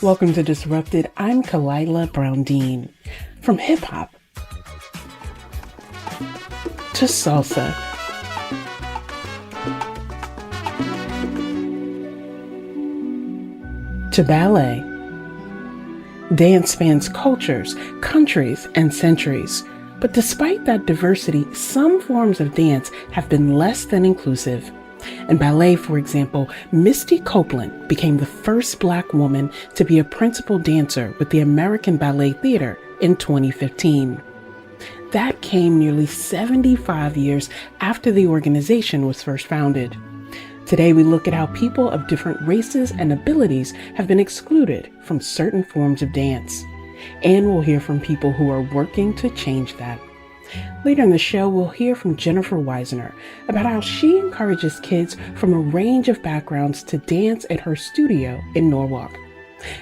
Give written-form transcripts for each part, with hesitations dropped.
Welcome to Disrupted. I'm Kalila Brown-Dean. From hip-hop to salsa to ballet, dance spans cultures, countries, and centuries. But despite that diversity, some forms of dance have been less than inclusive. In ballet, for example, Misty Copeland became the first Black woman to be a principal dancer with the American Ballet Theatre in 2015. That came nearly 75 years after the organization was first founded. Today, we look at how people of different races and abilities have been excluded from certain forms of dance. And we'll hear from people who are working to change that. Later in the show, we'll hear from Jennifer Wiesner about how she encourages kids from a range of backgrounds to dance at her studio in Norwalk.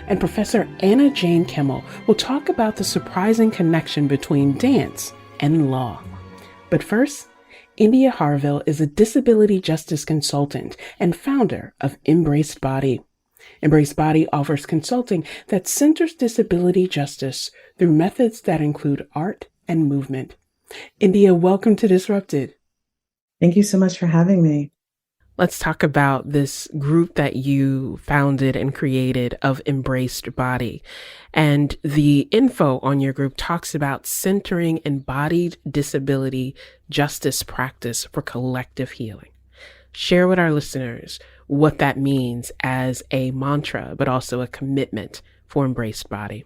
And Professor Anna Jayne Kimmel will talk about the surprising connection between dance and law. But first, India Harville is a disability justice consultant and founder of Embraced Body. Embraced Body offers consulting that centers disability justice through methods that include art and movement. India, welcome to Disrupted. Thank you so much for having me. Let's talk about this group that you founded and created of Embraced Body. And the info on your group talks about centering embodied disability justice practice for collective healing. Share with our listeners what that means as a mantra, but also a commitment for Embraced Body.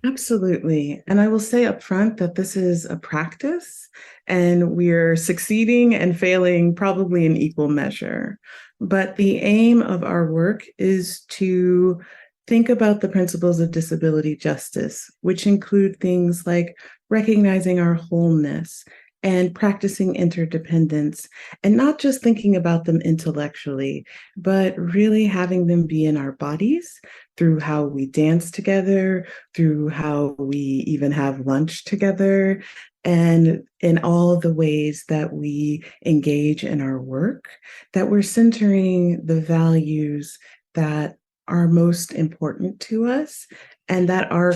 Absolutely. And I will say up front that this is a practice and we're succeeding and failing probably in equal measure. But the aim of our work is to think about the principles of disability justice, which include things like recognizing our wholeness and practicing interdependence, and not just thinking about them intellectually, but really having them be in our bodies through how we dance together, through how we even have lunch together, and in all of the ways that we engage in our work, that we're centering the values that are most important to us and that are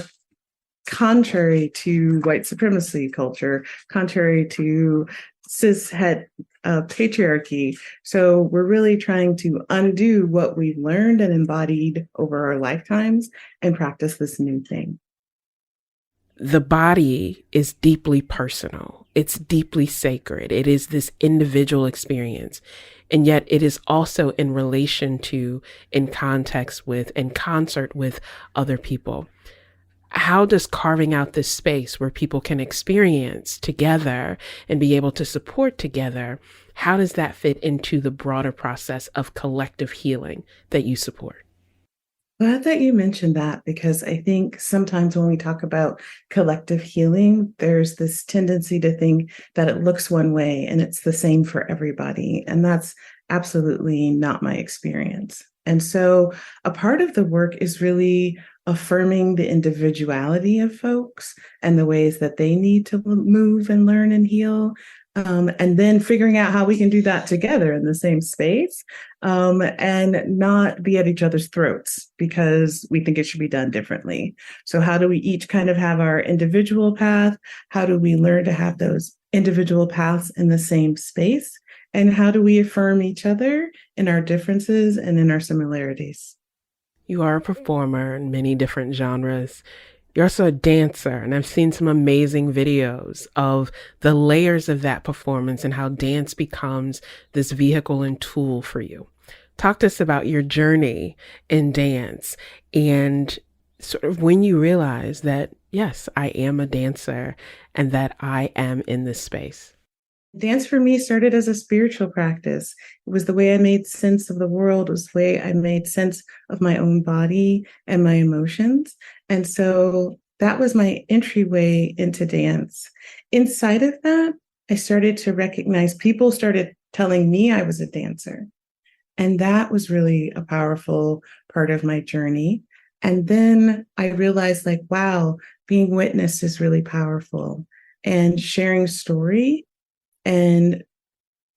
contrary to white supremacy culture, contrary to cishet patriarchy. So we're really trying to undo what we've learned and embodied over our lifetimes and practice this new thing. The body is deeply personal. It's deeply sacred. It is this individual experience. And yet it is also in relation to, in context with, in concert with other people. How does carving out this space where people can experience together and be able to support together, how does that fit into the broader process of collective healing that you support? Glad that you mentioned that, because I think sometimes when we talk about collective healing, there's this tendency to think that it looks one way and it's the same for everybody. And that's absolutely not my experience. And so a part of the work is really affirming the individuality of folks and the ways that they need to move and learn and heal. And then figuring out how we can do that together in the same space, and not be at each other's throats because we think it should be done differently. So how do we each kind of have our individual path? How do we learn to have those individual paths in the same space? And how do we affirm each other in our differences and in our similarities? You are a performer in many different genres. You're also a dancer, and I've seen some amazing videos of the layers of that performance and how dance becomes this vehicle and tool for you. Talk to us about your journey in dance and sort of when you realize that, yes, I am a dancer and that I am in this space. Dance for me started as a spiritual practice. It was the way I made sense of the world. It was the way I made sense of my own body and my emotions. And so that was my entryway into dance. Inside of that, I started to recognize people started telling me I was a dancer. And that was really a powerful part of my journey. And then I realized, like, wow, being witnessed is really powerful. And sharing story and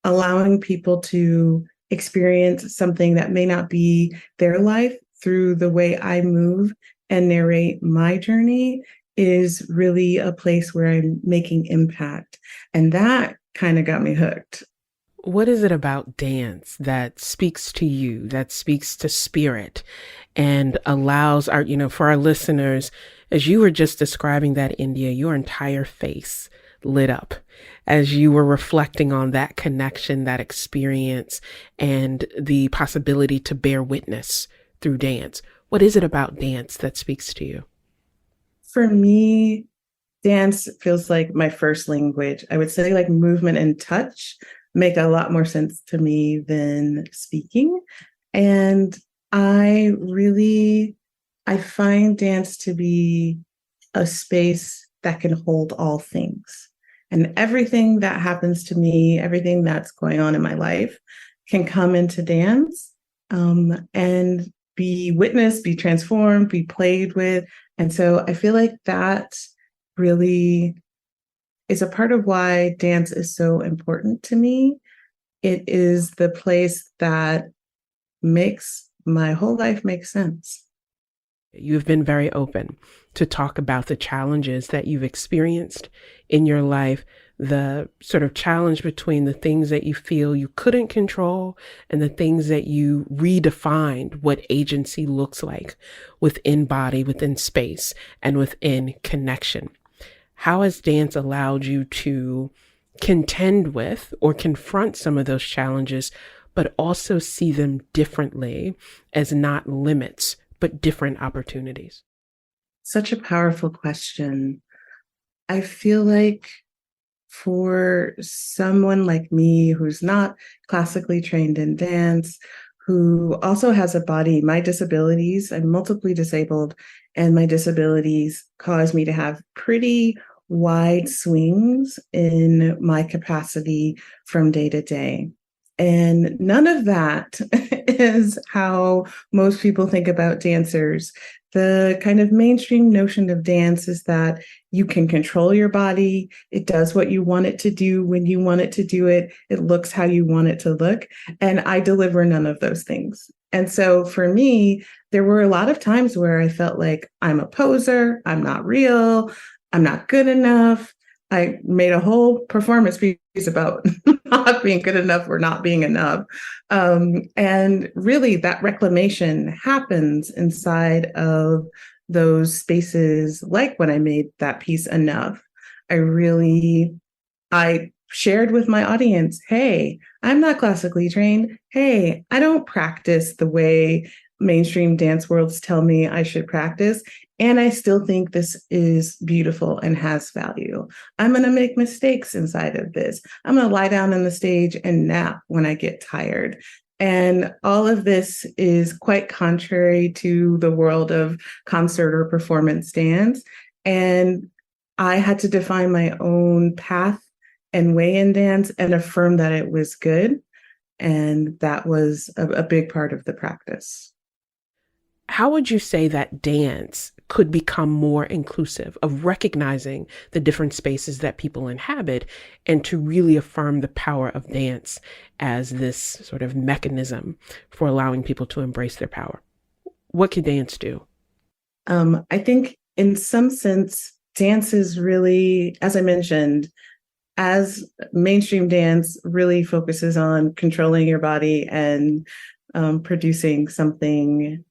allowing people to experience something that may not be their life through the way I move and narrate my journey is really a place where I'm making impact. And that kind of got me hooked. What is it about dance that speaks to you, that speaks to spirit and allows our, for our listeners, as you were just describing that, India, your entire face lit up as you were reflecting on that connection, that experience, and the possibility to bear witness through dance. What is it about dance that speaks to you? For me, dance feels like my first language. I would say like movement and touch make a lot more sense to me than speaking. And I find dance to be a space that can hold all things. And everything that happens to me, everything that's going on in my life can come into dance and be witnessed, be transformed, be played with. And so I feel like that really is a part of why dance is so important to me. It is the place that makes my whole life make sense. You've been very open to talk about the challenges that you've experienced in your life, the sort of challenge between the things that you feel you couldn't control and the things that you redefined what agency looks like within body, within space, and within connection. How has dance allowed you to contend with or confront some of those challenges, but also see them differently as not limits, but different opportunities? Such a powerful question. I feel like for someone like me who's not classically trained in dance, who also has a body, my disabilities, I'm multiply disabled, and my disabilities cause me to have pretty wide swings in my capacity from day to day. And none of that is how most people think about dancers. The kind of mainstream notion of dance is that you can control your body. It does what you want it to do when you want it to do it. It looks how you want it to look. And I deliver none of those things. And so for me, there were a lot of times where I felt like I'm a poser, I'm not real, I'm not good enough. I made a whole performance piece about not being good enough or not being enough. And really, that reclamation happens inside of those spaces, like when I made that piece Enough. I shared with my audience, hey, I'm not classically trained. Hey, I don't practice the way mainstream dance worlds tell me I should practice. And I still think this is beautiful and has value. I'm going to make mistakes inside of this. I'm going to lie down on the stage and nap when I get tired. And all of this is quite contrary to the world of concert or performance dance. And I had to define my own path and way in dance and affirm that it was good. And that was a big part of the practice. How would you say that dance could become more inclusive of recognizing the different spaces that people inhabit and to really affirm the power of dance as this sort of mechanism for allowing people to embrace their power? What could dance do? I think in some sense, dance is really, as I mentioned, as mainstream dance really focuses on controlling your body and producing something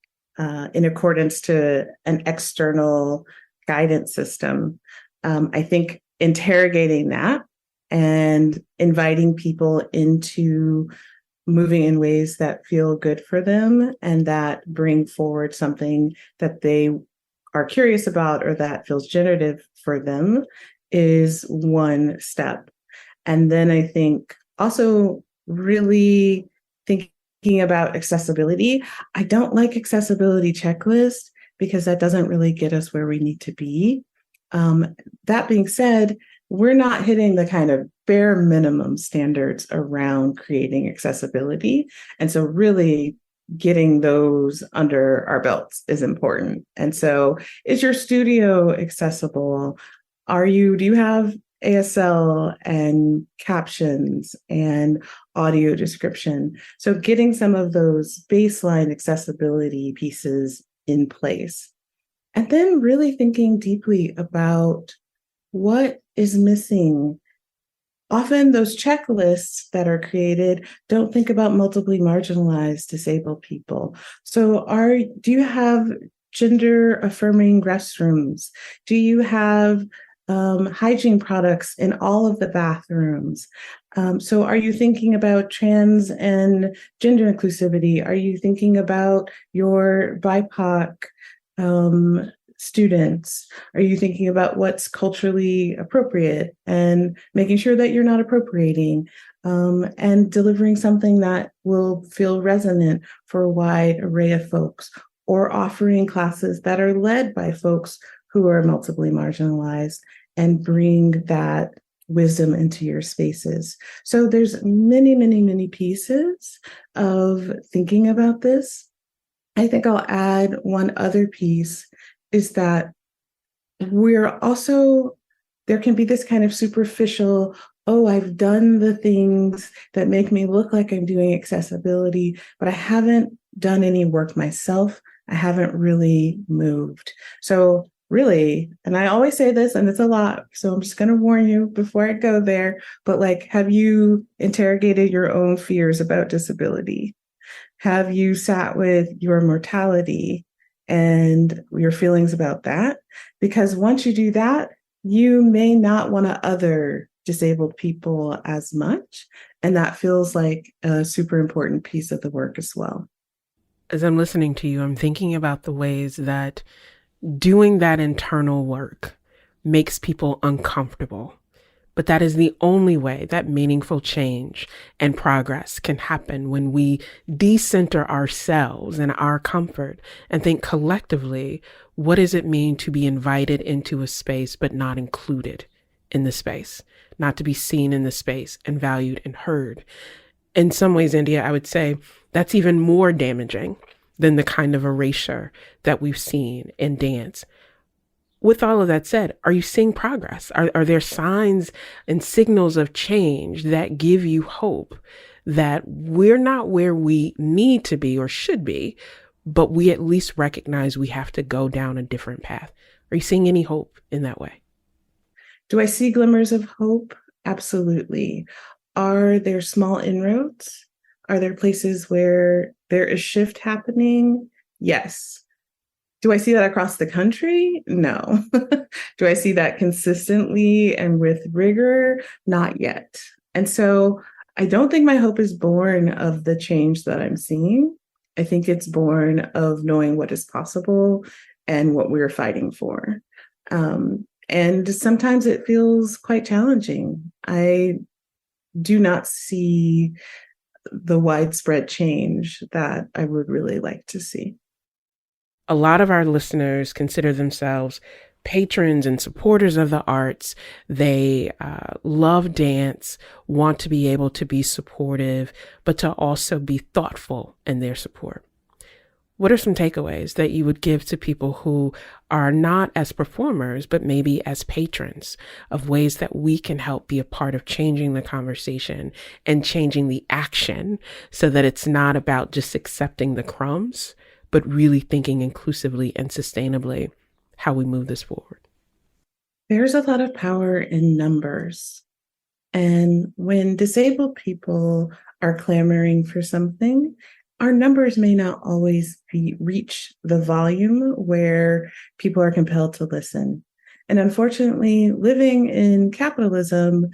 in accordance to an external guidance system. I think interrogating that and inviting people into moving in ways that feel good for them and that bring forward something that they are curious about or that feels generative for them is one step. And then I think also really thinking about accessibility. I don't like accessibility checklists because that doesn't really get us where we need to be. That being said, we're not hitting the kind of bare minimum standards around creating accessibility. And so really getting those under our belts is important. And so is your studio accessible? Do you have ASL and captions and audio description? So getting some of those baseline accessibility pieces in place. And then really thinking deeply about what is missing. Often those checklists that are created don't think about multiply marginalized disabled people. So do you have gender affirming restrooms? Do you have hygiene products in all of the bathrooms? So are you thinking about trans and gender inclusivity? Are you thinking about your BIPOC students? Are you thinking about what's culturally appropriate and making sure that you're not appropriating, and delivering something that will feel resonant for a wide array of folks, or offering classes that are led by folks who are multiply marginalized and bring that wisdom into your spaces? So there's many, many, many pieces of thinking about this. I think I'll add one other piece is that there can be this kind of superficial, oh, I've done the things that make me look like I'm doing accessibility, but I haven't done any work myself. I haven't really moved. So really, and I always say this, and it's a lot, so I'm just going to warn you before I go there, but like, have you interrogated your own fears about disability? Have you sat with your mortality and your feelings about that? Because once you do that, you may not want to other disabled people as much. And that feels like a super important piece of the work as well. As I'm listening to you, I'm thinking about the ways that doing that internal work makes people uncomfortable. But that is the only way that meaningful change and progress can happen, when we decenter ourselves and our comfort and think collectively, what does it mean to be invited into a space but not included in the space, not to be seen in the space and valued and heard? In some ways, India, I would say that's even more damaging than the kind of erasure that we've seen in dance. With all of that said, are you seeing progress? Are there signs and signals of change that give you hope that we're not where we need to be or should be, but we at least recognize we have to go down a different path? Are you seeing any hope in that way? Do I see glimmers of hope? Absolutely. Are there small inroads? Are there places where there is shift happening? Yes. Do I see that across the country? No. Do I see that consistently and with rigor? Not yet. And so I don't think my hope is born of the change that I'm seeing. I think it's born of knowing what is possible and what we're fighting for. And sometimes it feels quite challenging. I do not see the widespread change that I would really like to see. A lot of our listeners consider themselves patrons and supporters of the arts. They love dance, want to be able to be supportive, but to also be thoughtful in their support. What are some takeaways that you would give to people who are not as performers, but maybe as patrons, of ways that we can help be a part of changing the conversation and changing the action, so that it's not about just accepting the crumbs, but really thinking inclusively and sustainably how we move this forward? There's a lot of power in numbers. And when disabled people are clamoring for something, our numbers may not always reach the volume where people are compelled to listen. And unfortunately, living in capitalism,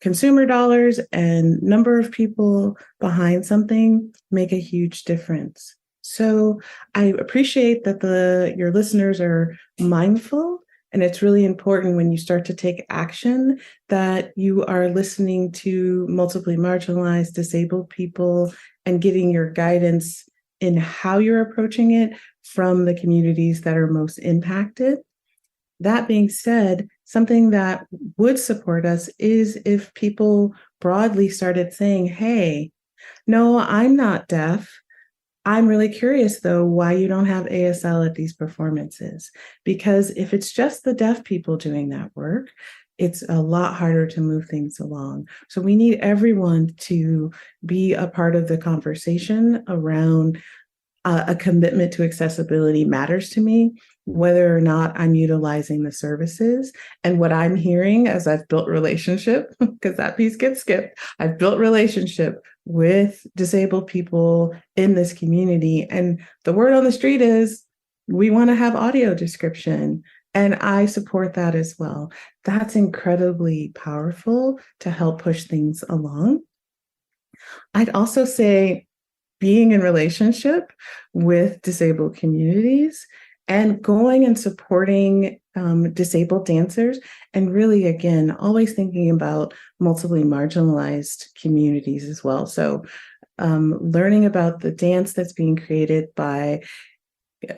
consumer dollars and number of people behind something make a huge difference. So I appreciate that your listeners are mindful, and it's really important when you start to take action that you are listening to multiply marginalized, disabled people and getting your guidance in how you're approaching it from the communities that are most impacted. That being said, something that would support us is if people broadly started saying, hey, no, I'm not deaf. I'm really curious, though, why you don't have ASL at these performances. Because if it's just the deaf people doing that work, it's a lot harder to move things along. So we need everyone to be a part of the conversation around a commitment to accessibility matters to me, whether or not I'm utilizing the services. And what I'm hearing as I've built relationship, because that piece gets skipped, I've built relationship with disabled people in this community. And the word on the street is we want to have audio description. And I support that as well. That's incredibly powerful to help push things along. I'd also say being in relationship with disabled communities and going and supporting disabled dancers, and really, again, always thinking about multiply marginalized communities as well. So learning about the dance that's being created by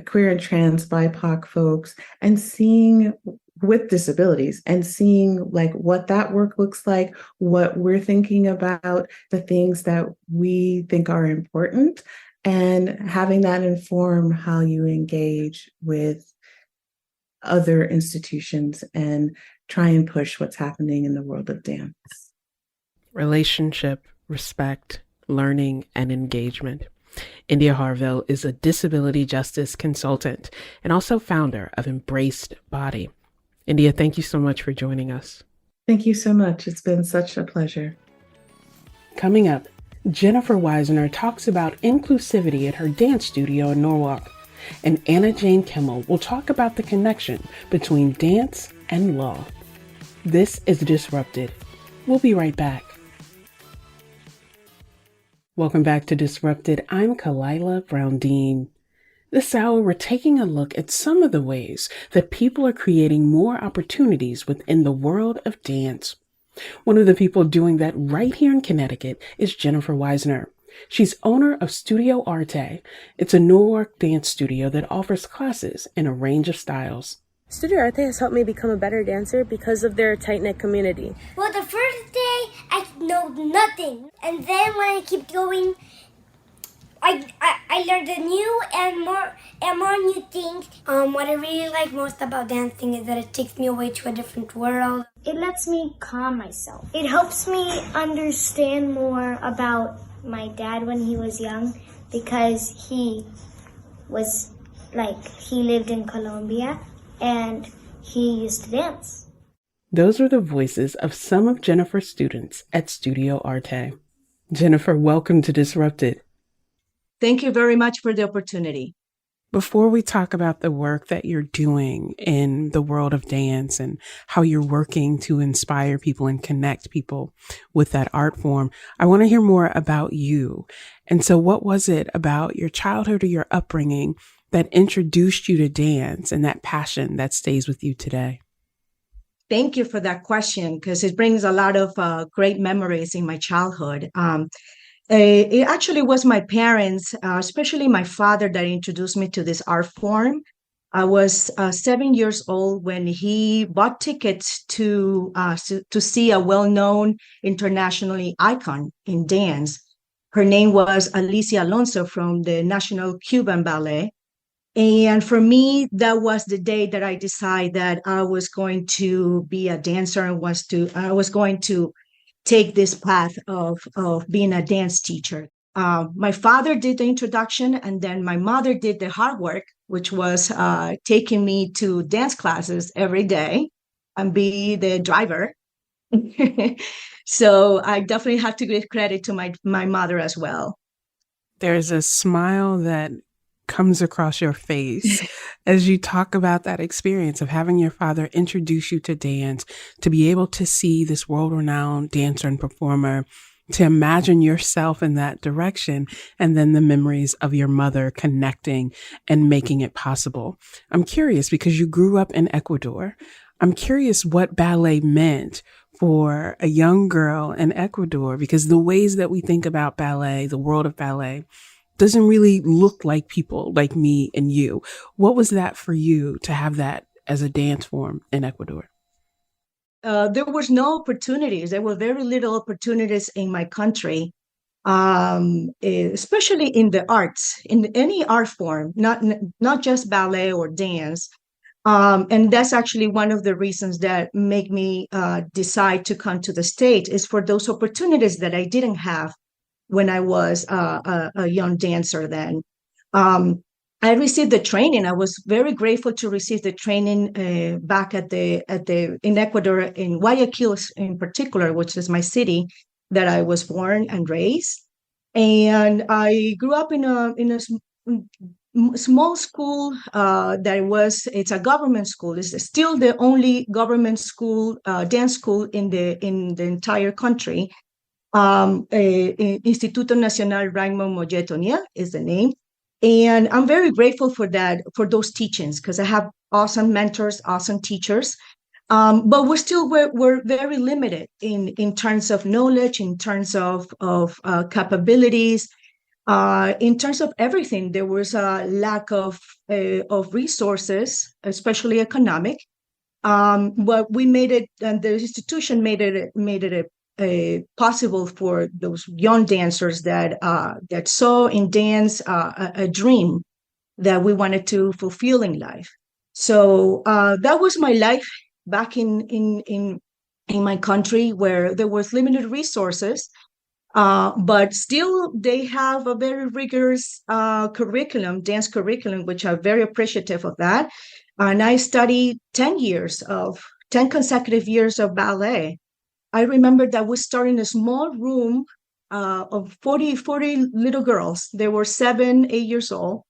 queer and trans BIPOC folks, and seeing with disabilities and seeing like what that work looks like, what we're thinking about, the things that we think are important, and having that inform how you engage with other institutions and try and push what's happening in the world of dance. Relationship, respect, learning, and engagement. India Harville is a disability justice consultant and also founder of Embraced Body. India, thank you so much for joining us. Thank you so much. It's been such a pleasure. Coming up, Jennifer Wiesner talks about inclusivity at her dance studio in Norwalk, and Anna Jayne Kimmel will talk about the connection between dance and law. This is Disrupted. We'll be right back. Welcome back to Disrupted. I'm Kalila Brown-Dean. This hour, we're taking a look at some of the ways that people are creating more opportunities within the world of dance. One of the people doing that right here in Connecticut is Jennifer Wiesner. She's owner of Studio Arte. It's a Norwalk dance studio that offers classes in a range of styles. Studio Arte has helped me become a better dancer because of their tight-knit community. Well, the first day, I know nothing. And then when I keep going, I learned a new and more new things. What I really like most about dancing is that it takes me away to a different world. It lets me calm myself. It helps me understand more about my dad when he was young, because he lived in Colombia and he used to dance. Those are the voices of some of Jennifer's students at Studio Arte. Jennifer, welcome to Disrupted. Thank you very much for the opportunity. Before we talk about the work that you're doing in the world of dance and how you're working to inspire people and connect people with that art form, I want to hear more about you. And so what was it about your childhood or your upbringing that introduced you to dance and that passion that stays with you today? Thank you for that question, because it brings a lot of great memories in my childhood. It actually was my parents, especially my father, that introduced me to this art form. I was 7 years old when he bought tickets to see a well-known internationally icon in dance. Her name was Alicia Alonso from the National Cuban Ballet. And for me, that was the day that I decided that I was going to be a dancer and I was going to take this path of being a dance teacher. My father did the introduction, and then my mother did the hard work, which was taking me to dance classes every day and be the driver. So I definitely have to give credit to my mother as well. There's a smile that comes across your face as you talk about that experience of having your father introduce you to dance, to be able to see this world-renowned dancer and performer, to imagine yourself in that direction, and then the memories of your mother connecting and making it possible. I'm curious, because you grew up in Ecuador. I'm curious what ballet meant for a young girl in Ecuador, because the ways that we think about ballet, the world of ballet, doesn't really look like people like me and you. What was that for you to have that as a dance form in Ecuador? There was no opportunities. There were very little opportunities in my country, especially in the arts, in any art form, not just ballet or dance. And that's actually one of the reasons that make me decide to come to the States, is for those opportunities that I didn't have when I was a young dancer then. I received the training. I was very grateful to receive the training back in Ecuador, in Guayaquil in particular, which is my city that I was born and raised. And I grew up in a small school it's a government school. It's still the only government school, dance school in the entire country. Instituto Nacional Raymond Molletonia is the name. And I'm very grateful for that, for those teachings, because I have awesome mentors, awesome teachers. But we're very limited in terms of knowledge, in terms of capabilities, in terms of everything. There was a lack of resources, especially economic. But we made it, and the institution made it possible for those young dancers that saw in dance a dream that we wanted to fulfill in life. So that was my life back in my country, where there was limited resources, but still they have a very rigorous dance curriculum, which I'm very appreciative of that. And I studied 10 consecutive years of ballet. I remember that we started in a small room of 40 little girls. They were 7, 8 years old.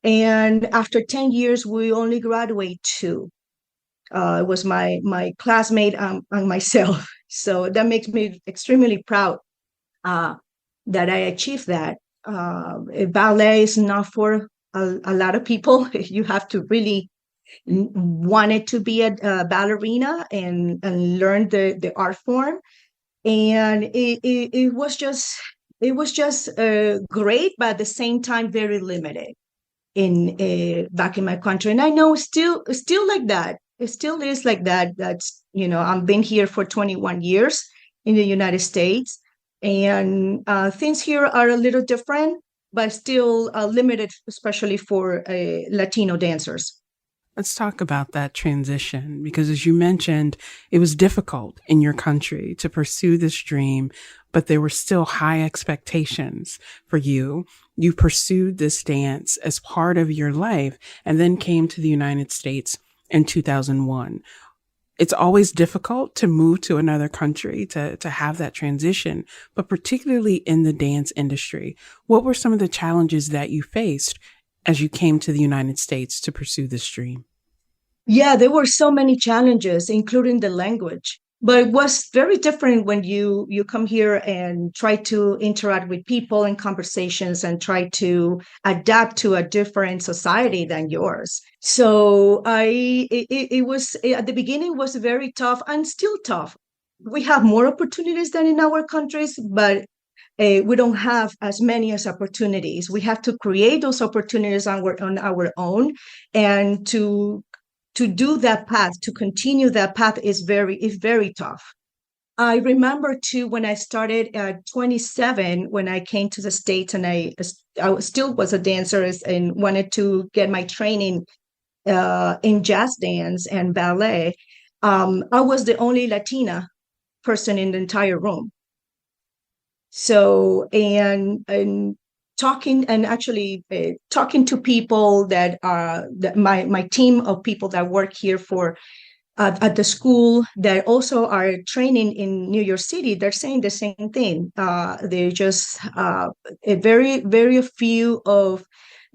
And after 10 years, we only graduate 2. It was my classmate and myself. So that makes me extremely proud that I achieved that. Ballet is not for a lot of people. You have to really wanted to be a ballerina and learn the art form, and it was just great, but at the same time very limited in back in my country. And I know still like that. It still is like that. That's, I've been here for 21 years in the United States, and things here are a little different, but still limited, especially for Latino dancers. Let's talk about that transition, because as you mentioned, it was difficult in your country to pursue this dream, but there were still high expectations for you. You pursued this dance as part of your life and then came to the United States in 2001. It's always difficult to move to another country to have that transition, but particularly in the dance industry. What were some of the challenges that you faced as you came to the United States to pursue this dream? Yeah, there were so many challenges, including the language. But it was very different when you come here and try to interact with people in conversations and try to adapt to a different society than yours. So it was, at the beginning, was very tough and still tough. We have more opportunities than in our countries, but we don't have as many as opportunities. We have to create those opportunities on our own, and to do that path, to continue that path is very tough. I remember too, when I started at 27, when I came to the States, and I still was a dancer and wanted to get my training in jazz dance and ballet. I was the only Latina person in the entire room. So, and talking to people that are my team of people that work here at the school, that also are training in New York City, they're saying the same thing. They're just a very few of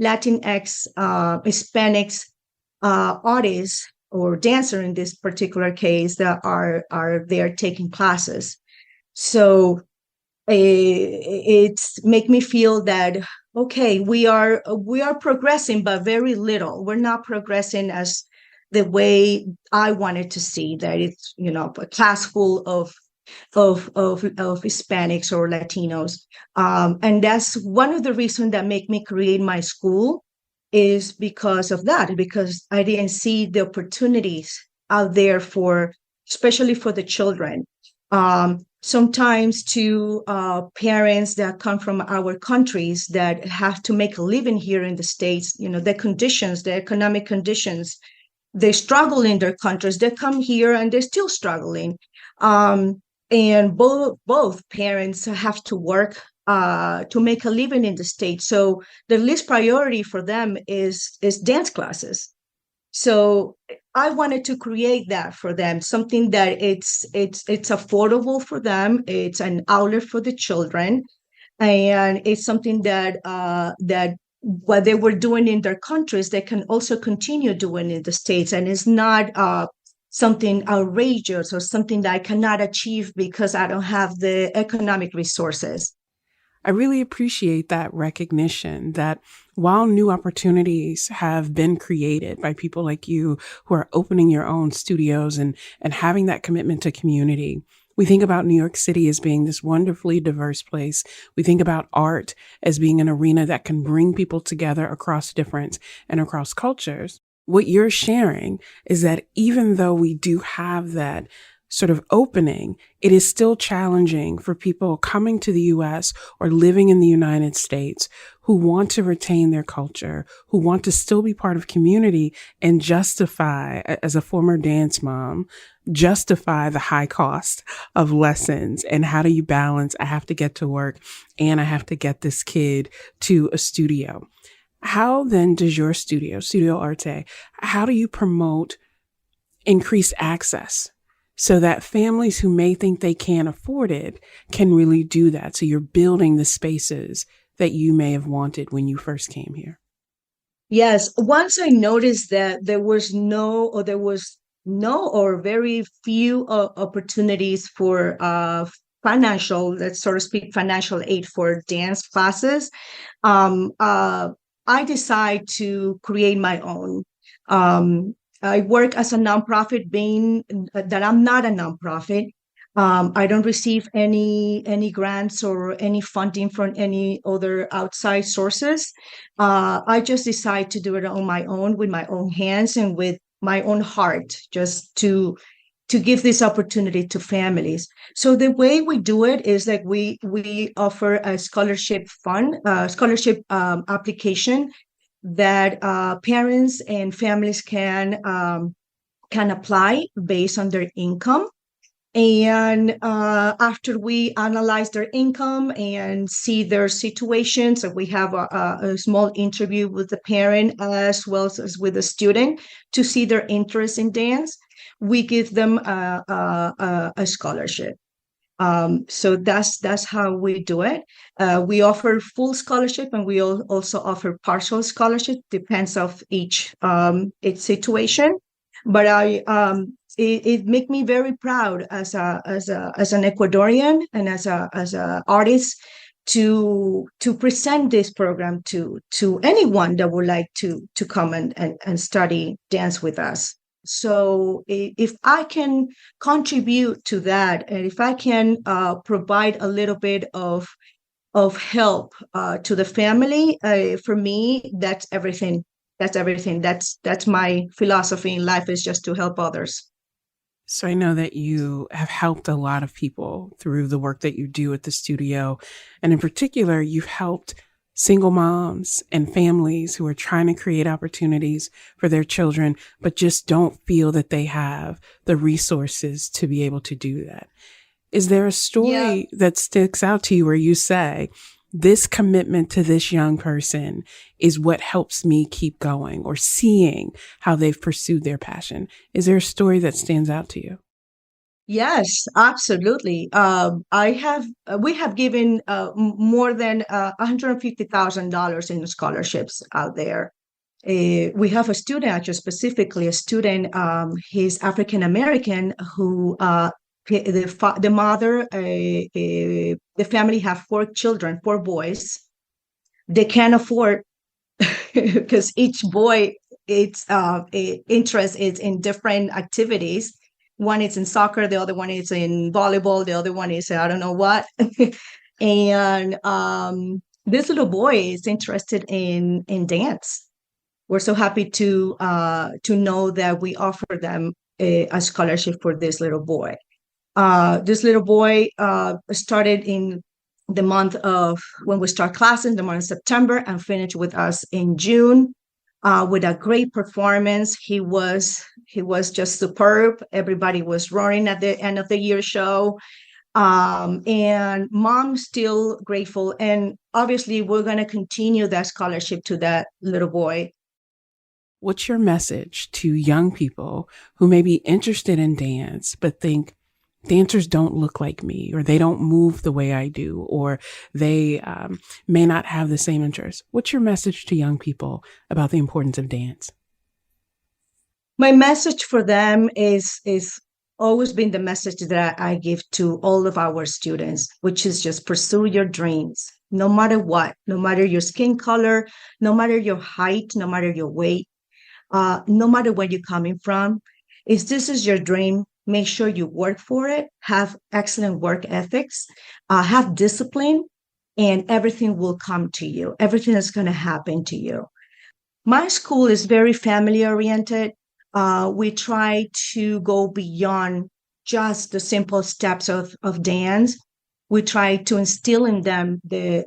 Latinx, Hispanics artists or dancer in this particular case that are there taking classes. So it's make me feel that, okay, we are progressing, but very little. We're not progressing as the way I wanted to see, that it's, a class full of Hispanics or Latinos. And that's one of the reasons that make me create my school, is because of that, because I didn't see the opportunities out there especially for the children. Sometimes to parents that come from our countries that have to make a living here in the States, the economic conditions, they struggle in their countries. They come here and they're still struggling. And both parents have to work to make a living in the States. So the least priority for them is dance classes. So I wanted to create that for them, something that it's affordable for them. It's an outlet for the children, and it's something that what they were doing in their countries, they can also continue doing in the States, and it's not something outrageous or something that I cannot achieve because I don't have the economic resources. I really appreciate that recognition that while new opportunities have been created by people like you who are opening your own studios and having that commitment to community, we think about New York City as being this wonderfully diverse place. We think about art as being an arena that can bring people together across difference and across cultures. What you're sharing is that even though we do have that sort of opening, it is still challenging for people coming to the US or living in the United States who want to retain their culture, who want to still be part of community and justify, as a former dance mom, justify the high cost of lessons. And how do you balance, I have to get to work and I have to get this kid to a studio? How then does your studio, Studio Arte, how do you promote increased access so that families who may think they can't afford it can really do that? So you're building the spaces that you may have wanted when you first came here. Yes. Once I noticed that there was no or very few opportunities for financial, let's sort of speak, financial aid for dance classes, I decided to create my own. I work as a nonprofit, being that I'm not a nonprofit. I don't receive any grants or any funding from any other outside sources. I just decide to do it on my own, with my own hands and with my own heart, just to give this opportunity to families. So the way we do it is like we offer a scholarship fund, scholarship application that parents and families can apply based on their income. And after we analyze their income and see their situations, so we have a small interview with the parent as well as with the student to see their interest in dance, we give them a scholarship. So that's how we do it. We offer full scholarship, and we also offer partial scholarship, depends of each situation. But it make me very proud as an Ecuadorian and as a artist to present this program to anyone that would like to come and study dance with us. So if I can contribute to that, and if I can provide a little bit of help to the family, for me, that's everything. That's everything. That's my philosophy in life, is just to help others. So I know that you have helped a lot of people through the work that you do at the studio. And in particular, you've helped single moms and families who are trying to create opportunities for their children, but just don't feel that they have the resources to be able to do that. Is there a story that sticks out to you where you say, this commitment to this young person is what helps me keep going, or seeing how they've pursued their passion? Is there a story that stands out to you? Yes, absolutely. We have given more than $150,000 in scholarships out there. We have a student, actually specifically a student, he's African American, who the mother, the family have 4 children, 4 boys. They can't afford, because each boy, its interest is in different activities. One is in soccer, the other one is in volleyball, the other one is I don't know what. And this little boy is interested in dance. We're so happy to know that we offer them a scholarship for this little boy. This little boy started in the month of, when we start class in the month of September, and finished with us in June. With a great performance. He was just superb. Everybody was roaring at the end of the year show. And mom's still grateful. And obviously, we're going to continue that scholarship to that little boy. What's your message to young people who may be interested in dance, but think dancers don't look like me, or they don't move the way I do, or they may not have the same interests? What's your message to young people about the importance of dance? My message for them is always been the message that I give to all of our students, which is just pursue your dreams, no matter what, no matter your skin color, no matter your height, no matter your weight, no matter where you're coming from. If this is your dream, make sure you work for it, have excellent work ethics, have discipline, and everything will come to you. Everything is going to happen to you. My school is very family oriented. We try to go beyond just the simple steps of dance. We try to instill in them the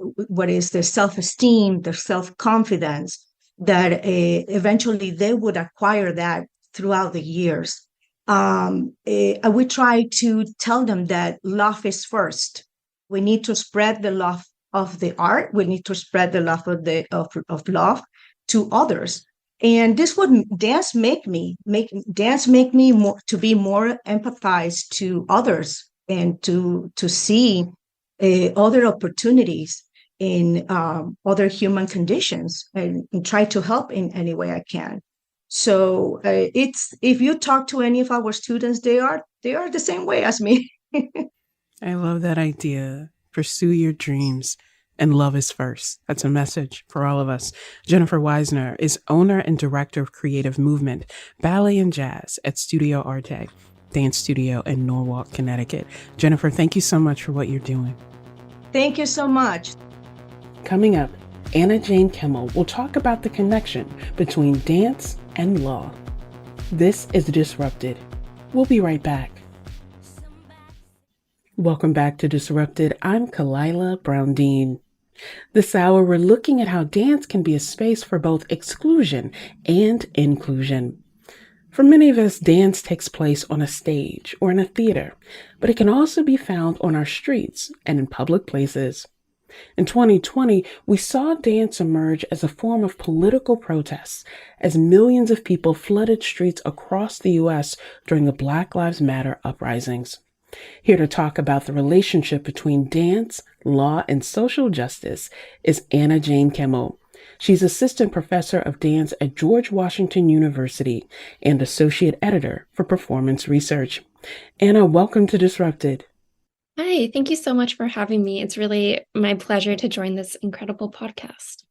self-esteem, the self-confidence, that eventually they would acquire that throughout the years. We try to tell them that love is first. We need to spread the love of the art. We need to spread the love of love to others. And this would dance make me more, to be more empathized to others, and to see other opportunities in other human conditions, and try to help in any way I can. So if you talk to any of our students, they are the same way as me. I love that idea. Pursue your dreams, and love is first. That's a message for all of us. Jennifer Wiesner is owner and director of Creative Movement, Ballet and Jazz at Studio Arte, dance studio in Norwalk, Connecticut. Jennifer, thank you so much for what you're doing. Thank you so much. Coming up, Anna Jayne Kimmel will talk about the connection between dance and law. This is Disrupted. We'll be right back. Welcome back to Disrupted. I'm Kalila Brown-Dean. This hour, we're looking at how dance can be a space for both exclusion and inclusion. For many of us, dance takes place on a stage or in a theater, but it can also be found on our streets and in public places. In 2020, we saw dance emerge as a form of political protest as millions of people flooded streets across the U.S. during the Black Lives Matter uprisings. Here to talk about the relationship between dance, law, and social justice is Anna Jayne Kimmel. She's assistant professor of dance at George Washington University and associate editor for performance research. Anna, welcome to Disrupted. Hi, thank you so much for having me. It's really my pleasure to join this incredible podcast.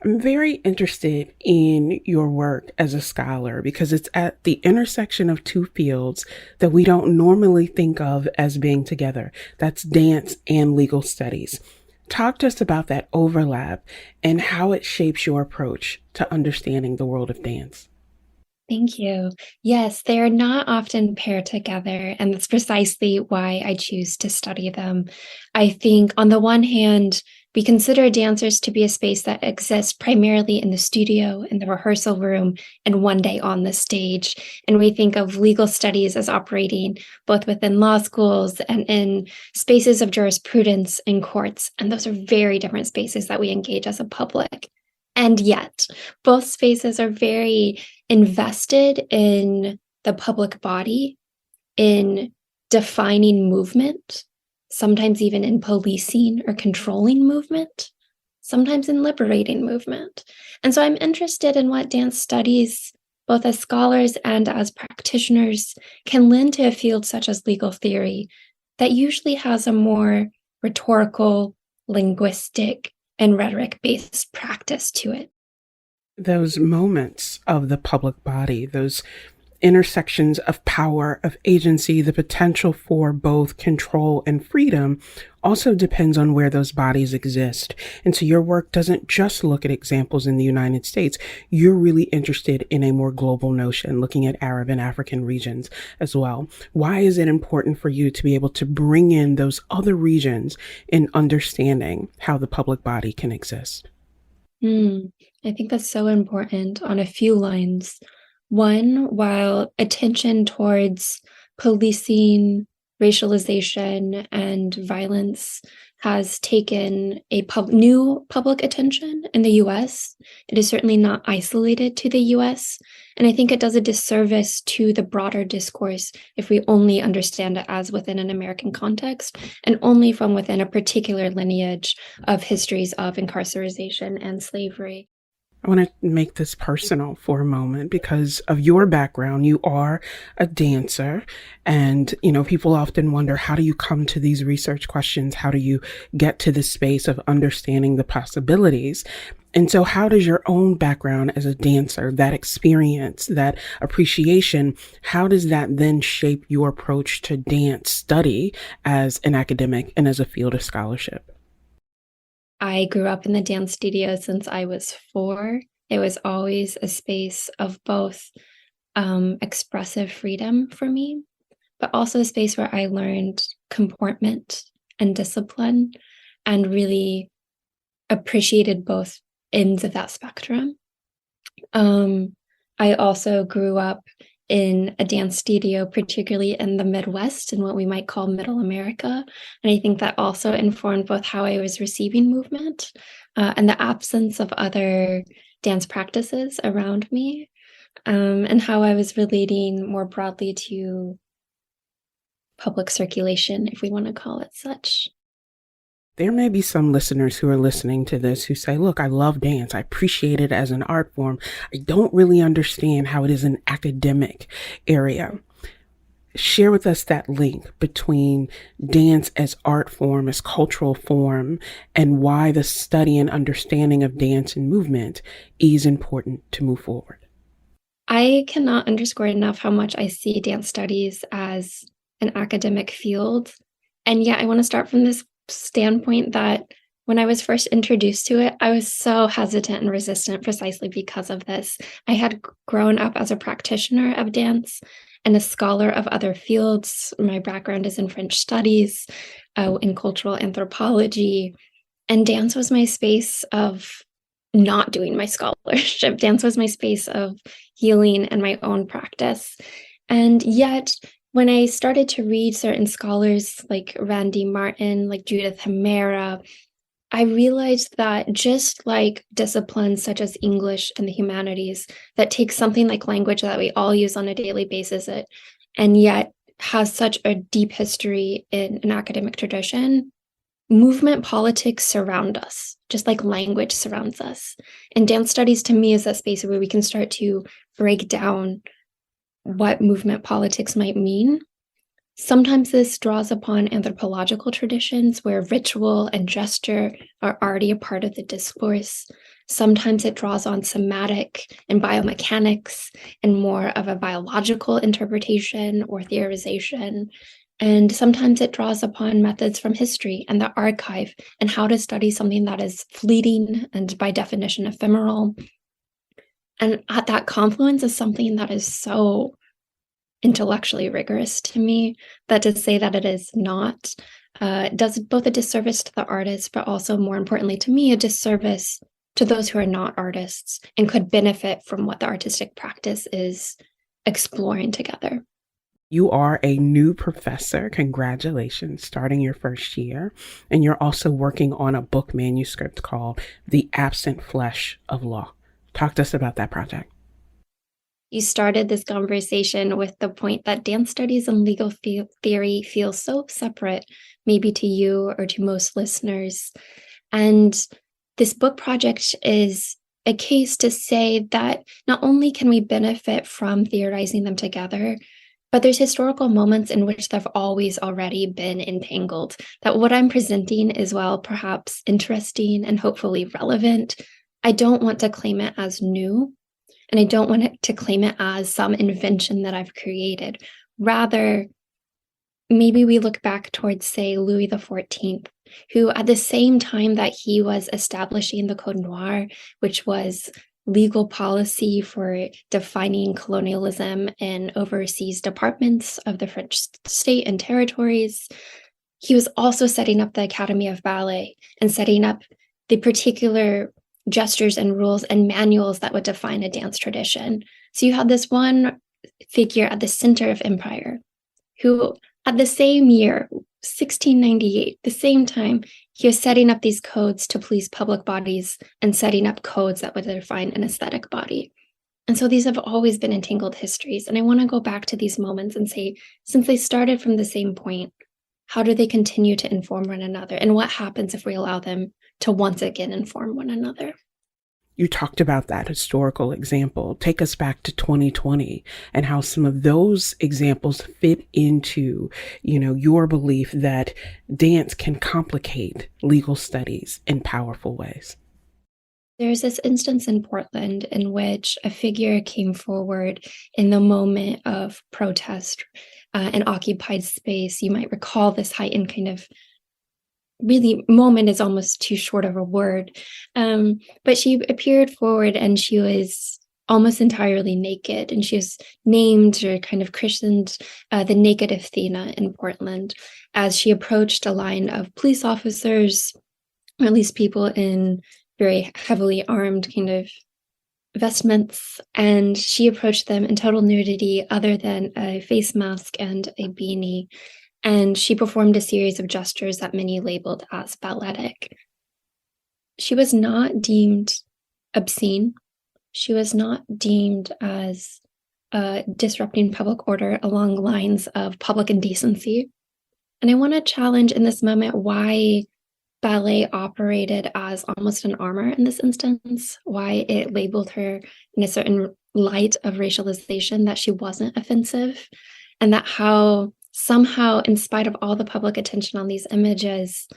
I'm very interested in your work as a scholar because it's at the intersection of two fields that we don't normally think of as being together. That's dance and legal studies. Talk to us about that overlap and how it shapes your approach to understanding the world of dance. Thank you. Yes, they are not often paired together, and that's precisely why I choose to study them. I think on the one hand, we consider dancers to be a space that exists primarily in the studio, in the rehearsal room, and one day on the stage. And we think of legal studies as operating both within law schools and in spaces of jurisprudence in courts. And those are very different spaces that we engage as a public. And yet, both spaces are very invested in the public body, in defining movement, sometimes even in policing or controlling movement, sometimes in liberating movement. And so I'm interested in what dance studies, both as scholars and as practitioners, can lend to a field such as legal theory that usually has a more rhetorical, linguistic, and rhetoric-based practice to it. Those moments of the public body, those intersections of power, of agency, the potential for both control and freedom also depends on where those bodies exist. And so your work doesn't just look at examples in the United States. You're really interested in a more global notion, looking at Arab and African regions as well. Why is it important for you to be able to bring in those other regions in understanding how the public body can exist? I think that's so important on a few lines. One, while attention towards policing, racialization and violence has taken a new public attention in the US. It is certainly not isolated to the US. And I think it does a disservice to the broader discourse if we only understand it as within an American context and only from within a particular lineage of histories of incarceration and slavery. I want to make this personal for a moment because of your background. You are a dancer, and, people often wonder, how do you come to these research questions? How do you get to the space of understanding the possibilities? And so how does your own background as a dancer, that experience, that appreciation, how does that then shape your approach to dance study as an academic and as a field of scholarship? I grew up in the dance studio since I was 4. It was always a space of both expressive freedom for me, but also a space where I learned comportment and discipline and really appreciated both ends of that spectrum. I also grew up in a dance studio, particularly in the Midwest and what we might call Middle America. And I think that also informed both how I was receiving movement and the absence of other dance practices around me, and how I was relating more broadly to public circulation, if we want to call it such. There may be some listeners who are listening to this who say, look, I love dance. I appreciate it as an art form. I don't really understand how it is an academic area. Share with us that link between dance as art form, as cultural form, and why the study and understanding of dance and movement is important to move forward. I cannot underscore enough how much I see dance studies as an academic field. And yet I want to start from this standpoint that when I was first introduced to it, I was so hesitant and resistant precisely because of this. I had grown up as a practitioner of dance and a scholar of other fields. My background is in French studies, in cultural anthropology, and dance was my space of not doing my scholarship. Dance was my space of healing and my own practice. And yet, when I started to read certain scholars like Randy Martin, like Judith Himera, I realized that just like disciplines such as English and the humanities that take something like language that we all use on a daily basis, and yet has such a deep history in an academic tradition, movement politics surround us, just like language surrounds us. And dance studies to me is that space where we can start to break down what movement politics might mean. Sometimes this draws upon anthropological traditions where ritual and gesture are already a part of the discourse. Sometimes it draws on somatic and biomechanics and more of a biological interpretation or theorization. And sometimes it draws upon methods from history and the archive and how to study something that is fleeting and by definition ephemeral. And at that confluence is something that is so intellectually rigorous to me that to say that it is not does both a disservice to the artist, but also more importantly to me, a disservice to those who are not artists and could benefit from what the artistic practice is exploring together. You are a new professor. Congratulations, starting your first year. And you're also working on a book manuscript called The Absent Flesh of Law. Talk to us about that project. You started this conversation with the point that dance studies and legal theory feel so separate, maybe to you or to most listeners. And this book project is a case to say that not only can we benefit from theorizing them together, but there's historical moments in which they've always already been entangled. That what I'm presenting is, while perhaps interesting and hopefully relevant, I don't want to claim it as new. And I don't want to claim it as some invention that I've created. Rather, maybe we look back towards, say, Louis XIV, who at the same time that he was establishing the Code Noir, which was legal policy for defining colonialism in overseas departments of the French state and territories, he was also setting up the Academy of Ballet and setting up the particular gestures and rules and manuals that would define a dance tradition. So you had this one figure at the center of empire who At the same year, 1698, the same time, he was setting up these codes to police public bodies and setting up codes that would define an aesthetic body. And so these have always been entangled histories. And I want to go back to these moments and say, since they started from the same point, how do they continue to inform one another? And what happens if we allow them to once again inform one another? You talked about that historical example. Take us back to 2020 and how some of those examples fit into, your belief that dance can complicate legal studies in powerful ways. There's this instance in Portland in which a figure came forward in the moment of protest and occupied space. You might recall this heightened kind of really moment is almost too short of a word. But she appeared forward and she was almost entirely naked. And she was named or kind of christened the Naked Athena in Portland as she approached a line of police officers, or at least people in very heavily armed kind of vestments. And she approached them in total nudity other than a face mask and a beanie. And she performed a series of gestures that many labeled as balletic. She was not deemed obscene. She was not deemed as disrupting public order along lines of public indecency. And I want to challenge in this moment why ballet operated as almost an armor in this instance, why it labeled her in a certain light of racialization, that she wasn't offensive, and that how somehow, in spite of all the public attention on these images,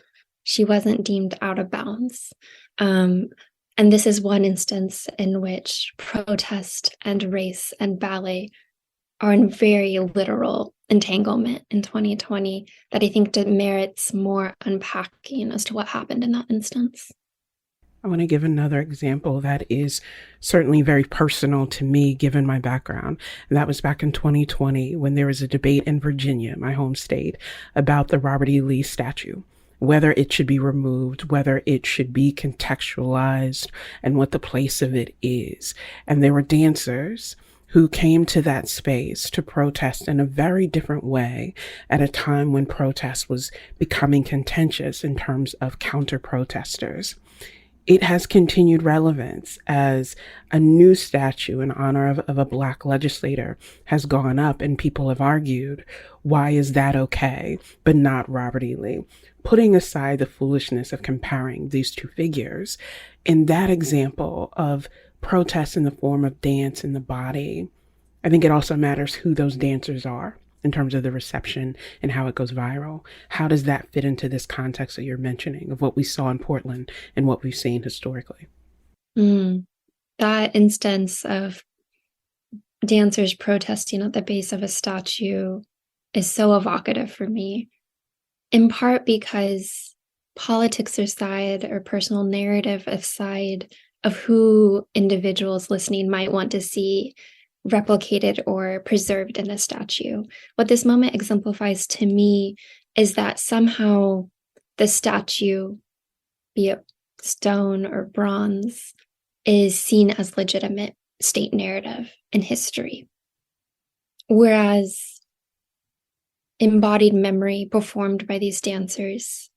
she wasn't deemed out of bounds. And this is one instance in which protest and race and ballet are in very literal entanglement in 2020 that I think merits more unpacking as to what happened in that instance. I want to give another example that is certainly very personal to me, given my background. And that was back in 2020 when there was a debate in Virginia, my home state, about the Robert E. Lee statue, whether it should be removed, whether it should be contextualized, and what the place of it is. And there were dancers who came to that space to protest in a very different way at a time when protest was becoming contentious in terms of counter-protesters. It has continued relevance as a new statue in honor of a Black legislator has gone up, and people have argued, why is that okay, but not Robert E. Lee? Putting aside the foolishness of comparing these two figures, in that example of protest in the form of dance in the body, I think it also matters who those dancers are in terms of the reception and how it goes viral. How does that fit into this context that you're mentioning of what we saw in Portland and what we've seen historically? That instance of dancers protesting at the base of a statue is so evocative for me, in part because politics aside, or personal narrative aside, of who individuals listening might want to see replicated or preserved in a statue. What this moment exemplifies to me is that somehow the statue, be it stone or bronze, is seen as legitimate state narrative in history. Whereas embodied memory performed by these dancers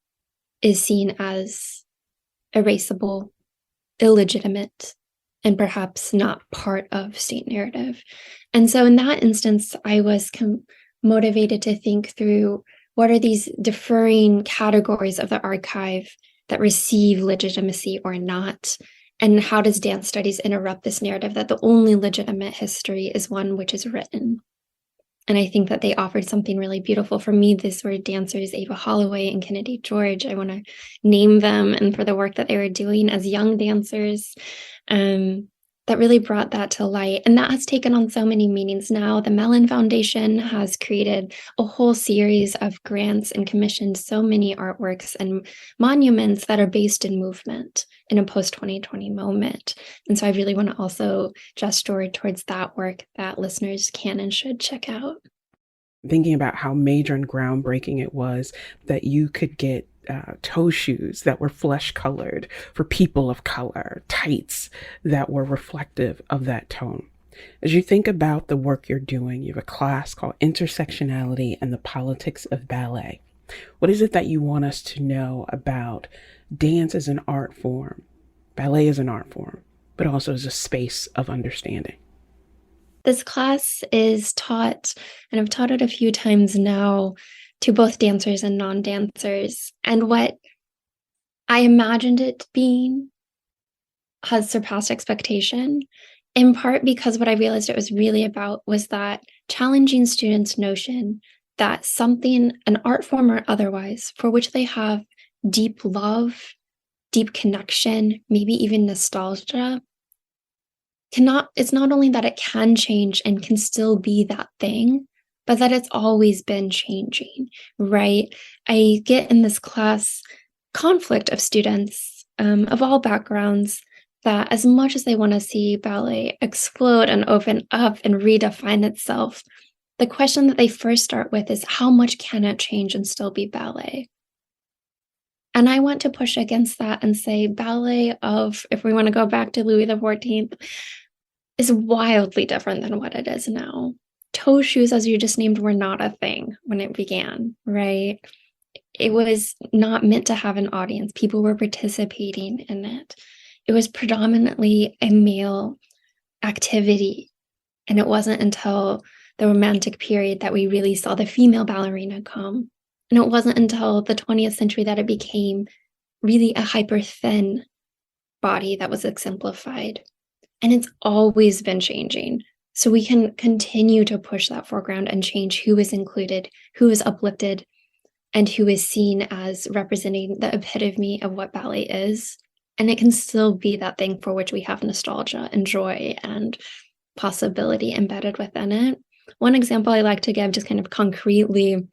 is seen as erasable, illegitimate, and perhaps not part of state narrative. And so in that instance, I was motivated to think through what are these differing categories of the archive that receive legitimacy or not, and how does dance studies interrupt this narrative that the only legitimate history is one which is written. And I think that they offered something really beautiful. For me, these were dancers, Ava Holloway and Kennedy George. I want to name them, and for the work that they were doing as young dancers, that really brought that to light. And that has taken on so many meanings now. The Mellon Foundation has created a whole series of grants and commissioned so many artworks and monuments that are based in movement in a post-2020 moment. And so I really want to also gesture towards that work that listeners can and should check out. Thinking about how major and groundbreaking it was that you could get toe shoes that were flesh colored for people of color, tights that were reflective of that tone. As you think about the work you're doing, you have a class called Intersectionality and the Politics of Ballet. What is it that you want us to know about dance as an art form, ballet as an art form, but also as a space of understanding? This class is taught, and I've taught it a few times now, to both dancers and non-dancers. And what I imagined it being has surpassed expectation, in part because what I realized it was really about was that challenging students' notion that something, an art form or otherwise, for which they have deep love, deep connection, maybe even nostalgia, it's not only that it can change and can still be that thing, but that it's always been changing, right? I get in this class conflict of students of all backgrounds that as much as they want to see ballet explode and open up and redefine itself, the question that they first start with is, how much can it change and still be ballet? And I want to push against that and say ballet of, if we want to go back to Louis XIV, is wildly different than what it is now. Toe shoes, as you just named, were not a thing when it began, right? It was not meant to have an audience. People were participating in it. It was predominantly a male activity. And it wasn't until the Romantic period that we really saw the female ballerina come. And it wasn't until the 20th century that it became really a hyper thin body that was exemplified. And it's always been changing. So we can continue to push that foreground and change who is included, who is uplifted, and who is seen as representing the epitome of what ballet is. And it can still be that thing for which we have nostalgia and joy and possibility embedded within it. One example I like to give, just kind of concretely,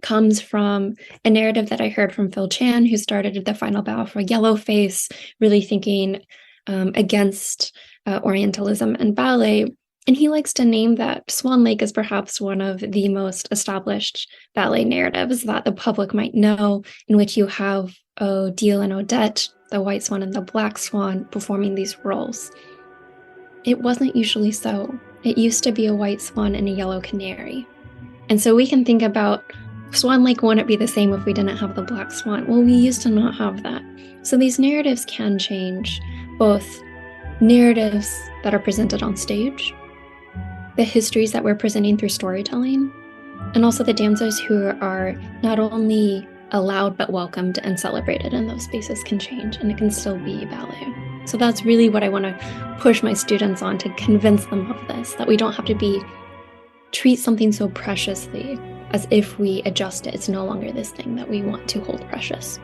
comes from a narrative that I heard from Phil Chen, who started the final bow for Yellowface, really thinking against Orientalism and ballet. And he likes to name that Swan Lake is perhaps one of the most established ballet narratives that the public might know, in which you have Odile and Odette, the white swan and the black swan, performing these roles. It wasn't usually so. It used to be a white swan and a yellow canary. And so we can think about Swan Lake wouldn't be the same if we didn't have the black swan. Well, we used to not have that. So these narratives can change, both narratives that are presented on stage, the histories that we're presenting through storytelling, and also the dancers who are not only allowed but welcomed and celebrated in those spaces can change, and it can still be ballet. So that's really what I want to push my students on, to convince them of this, that we don't have to treat something so preciously as if we adjust it, it's no longer this thing that we want to hold precious.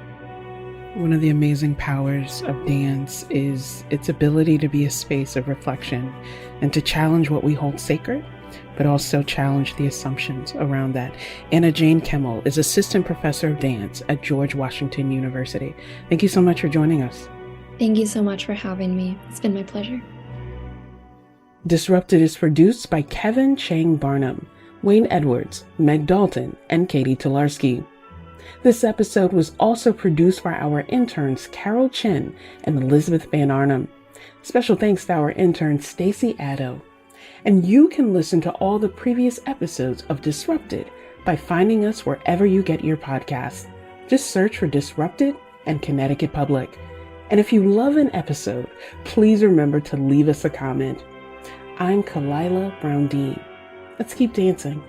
One of the amazing powers of dance is its ability to be a space of reflection and to challenge what we hold sacred, but also challenge the assumptions around that. Anna Jayne Kimmel is Assistant Professor of Dance at George Washington University. Thank you so much for joining us. Thank you so much for having me. It's been my pleasure. Disrupted is produced by Kevin Chang Barnum, Wayne Edwards, Meg Dalton, and Katie Tolarski. This episode was also produced by our interns Carol Chen and Elizabeth Van Arnam. Special thanks to our intern Stacey Addo. And you can listen to all the previous episodes of Disrupted by finding us wherever you get your podcasts. Just search for Disrupted and Connecticut Public. And if you love an episode, please remember to leave us a comment. I'm Kalila Brown-Dean. Let's keep dancing.